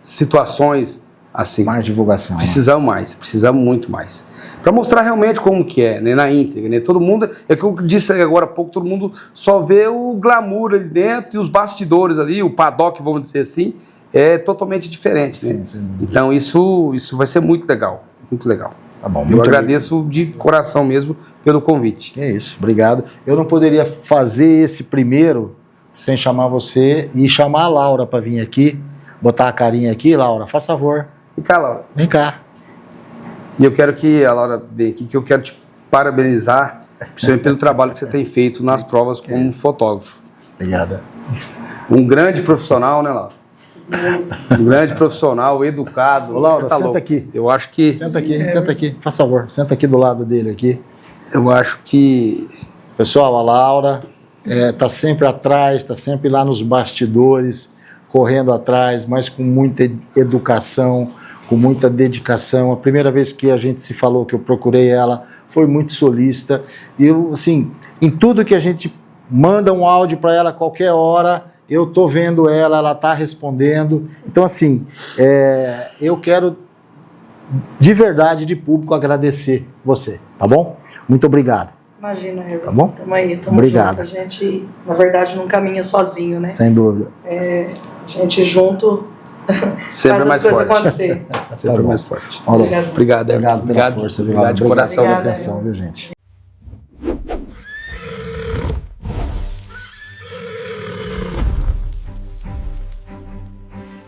situações assim. Mais divulgação. Precisamos muito mais. Para mostrar realmente como que é, né, na íntegra, né? Todo mundo, é o que eu disse agora há pouco, todo mundo só vê o glamour ali dentro e os bastidores ali, o paddock, vamos dizer assim, é totalmente diferente, né? Sim. Então isso vai ser muito legal, muito legal. Tá bom, eu agradeço de coração mesmo pelo convite. É isso, obrigado. Eu não poderia fazer esse primeiro sem chamar você e chamar a Laura para vir aqui, botar a carinha aqui. Laura, faz favor. Vem cá, Laura. Vem cá. E eu quero que a Laura venha aqui, que eu quero te parabenizar, principalmente pelo trabalho que você tem feito nas provas como fotógrafo. Obrigado. Um grande profissional, né, Laura? Um grande profissional, educado. Ô, Laura, tá senta louco. aqui. Eu acho que... Senta aqui, faz favor. Senta aqui do lado dele aqui. Eu acho que... Pessoal, a Laura está sempre atrás, está sempre lá nos bastidores, correndo atrás, mas com muita educação, com muita dedicação. A primeira vez que a gente se falou, que eu procurei ela, foi muito solícita. E eu, assim, em tudo que a gente manda um áudio para ela a qualquer hora, eu estou vendo ela está respondendo. Então, assim, eu quero, de verdade, de público, agradecer você, tá bom? Muito obrigado. Imagina, Everton. Tá bom? Tamo aí, tamo Obrigado. junto. A gente, na verdade, não caminha sozinho, né? Sem dúvida. A gente junto Sempre faz mais as coisas forte. acontecer. Sempre bom. mais forte. Mauro, Obrigado. Obrigado, Everton. obrigado pela força, viu? Obrigado de Obrigado coração. pela Obrigada, atenção, viu, gente?